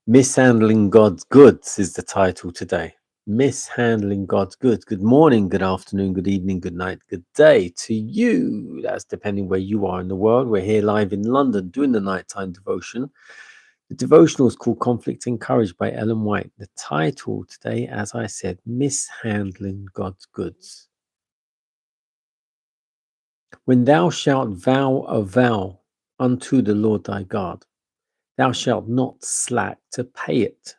Mishandling God's goods is the title today. Mishandling God's goods. Good morning, good afternoon, good evening, good night, good day to you. That's depending where you are in the world. We're here live in London doing the nighttime devotion. The devotional is called Conflict Encouraged by Ellen White. The title today, as I said, Mishandling God's goods. When thou shalt vow a vow unto the Lord thy God, thou shalt not slack to pay it.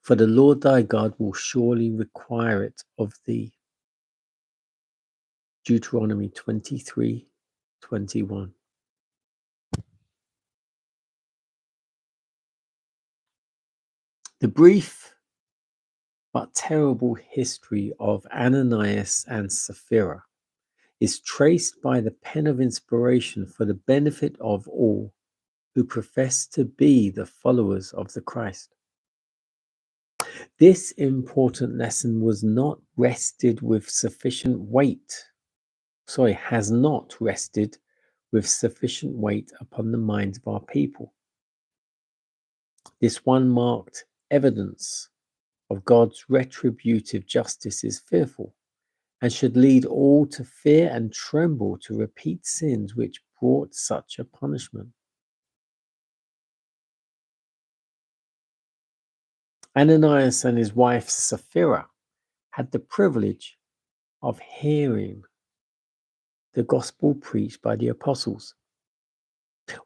For the Lord thy God will surely require it of thee. Deuteronomy 23:21. The brief but terrible history of Ananias and Sapphira is traced by the pen of inspiration for the benefit of all who profess to be the followers of the Christ. This important lesson was not rested with sufficient weight. Has not rested with sufficient weight upon the minds of our people. This one marked evidence of God's retributive justice is fearful and should lead all to fear and tremble to repeat sins which brought such a punishment. Ananias and his wife Sapphira had the privilege of hearing the gospel preached by the apostles.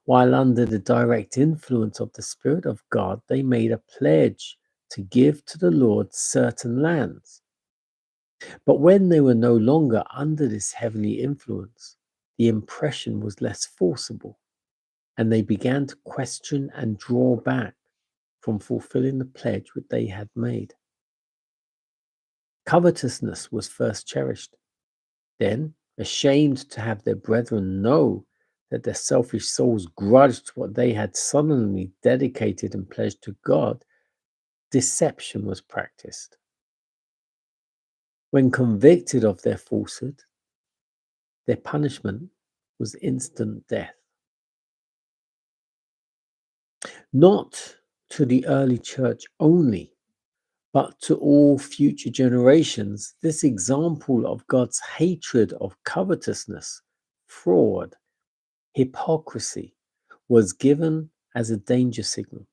While under the direct influence of the Spirit of God, they made a pledge to give to the Lord certain lands. But when they were no longer under this heavenly influence, the impression was less forcible, and they began to question and draw back from fulfilling the pledge which they had made. Covetousness was first cherished. Then, ashamed to have their brethren know that their selfish souls grudged what they had solemnly dedicated and pledged to God, deception was practiced. When convicted of their falsehood, their punishment was instant death. Not to the early church only, but to all future generations, this example of God's hatred of covetousness, fraud, hypocrisy was given as a danger signal.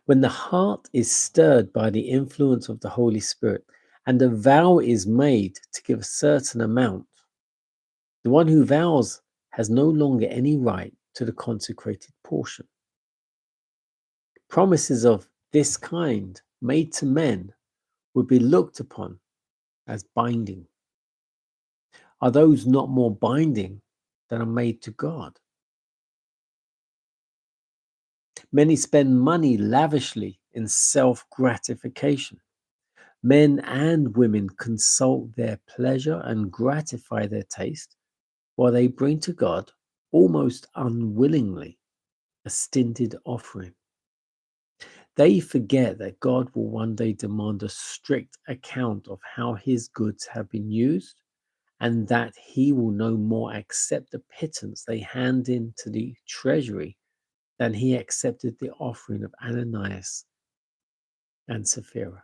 When the heart is stirred by the influence of the Holy Spirit and a vow is made to give a certain amount, the one who vows has no longer any right to the consecrated portion. Promises of this kind made to men would be looked upon as binding. Are those not more binding than are made to God? Many spend money lavishly in self-gratification. Men and women consult their pleasure and gratify their taste, while they bring to God, almost unwillingly, a stinted offering. They forget that God will one day demand a strict account of how his goods have been used, and that he will no more accept the pittance they hand into the treasury than he accepted the offering of Ananias and Sapphira.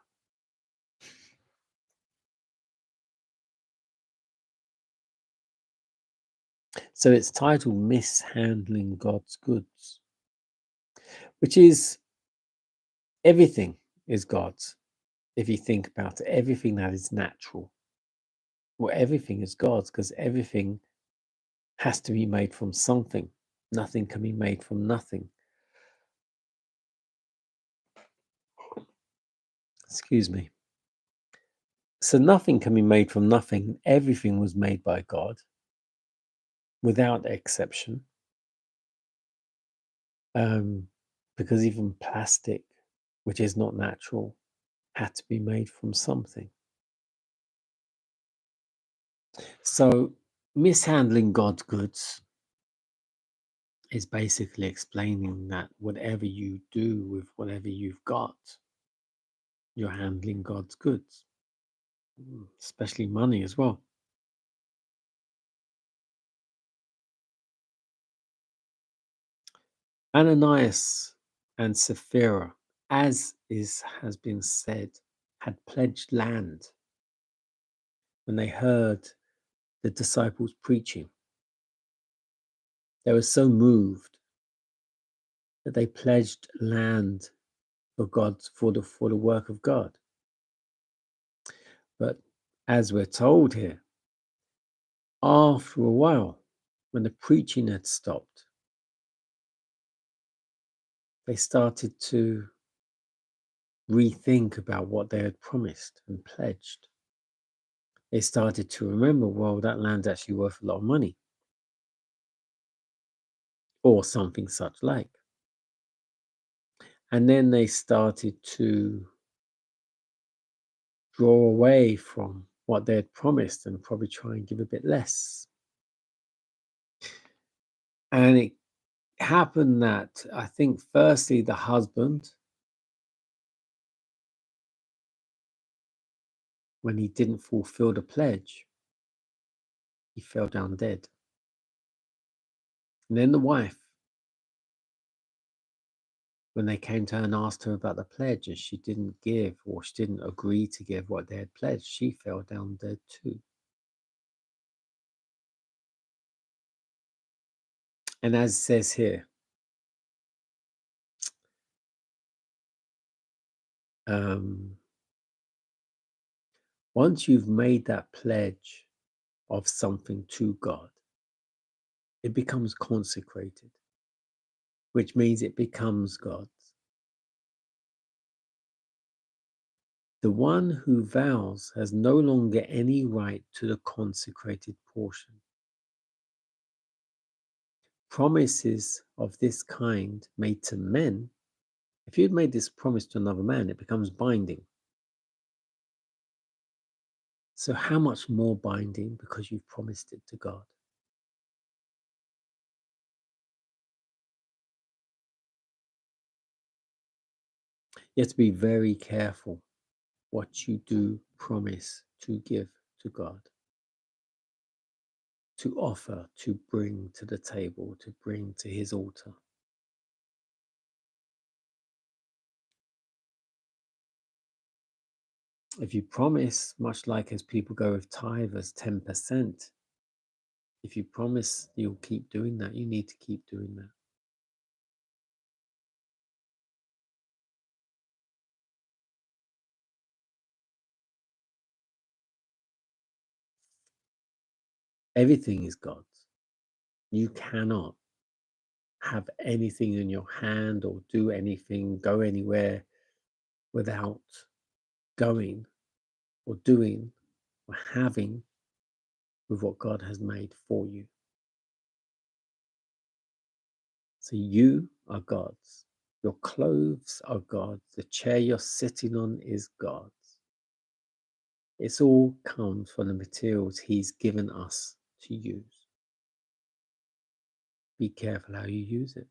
So it's titled Mishandling God's Goods, which is everything is God's. If you think about it, everything that is natural, well, everything is God's because everything has to be made from something. Nothing can be made from nothing. Excuse me. So nothing can be made from nothing. Everything was made by God without exception. Because even plastic, which is not natural, had to be made from something. So mishandling God's goods is basically explaining that whatever you do with whatever you've got, you're handling God's goods, especially money as well. Ananias and Sapphira, has been said, had pledged land when they heard the disciples preaching. They were so moved that they pledged land for the work of God. But as we're told here, after a while, when the preaching had stopped, they started to rethink about what they had promised and pledged. They started to remember, well, that land's actually worth a lot of money, or something such like. And then they started to draw away from what they had promised and probably try and give a bit less. And it happened that I think firstly the husband, when he didn't fulfill the pledge, he fell down dead. And then the wife, when they came to her and asked her about the pledge and she didn't give, or she didn't agree to give what they had pledged, she fell down dead too. And as it says here, once you've made that pledge of something to God, it becomes consecrated, which means it becomes God's. The one who vows has no longer any right to the consecrated portion. Promises of this kind made to men, if you'd made this promise to another man, it becomes binding. So how much more binding because you've promised it to God? You have to be very careful what you do promise to give to God, to offer, to bring to the table, to bring to his altar. If you promise, much like as people go with tithe as 10%, if you promise you'll keep doing that, you need to keep doing that. Everything is God's. You cannot have anything in your hand or do anything, go anywhere without going or doing or having with what God has made for you. So you are God's. Your clothes are God's. The chair you're sitting on is God's. It's all comes from the materials he's given us to use. Be careful how you use it.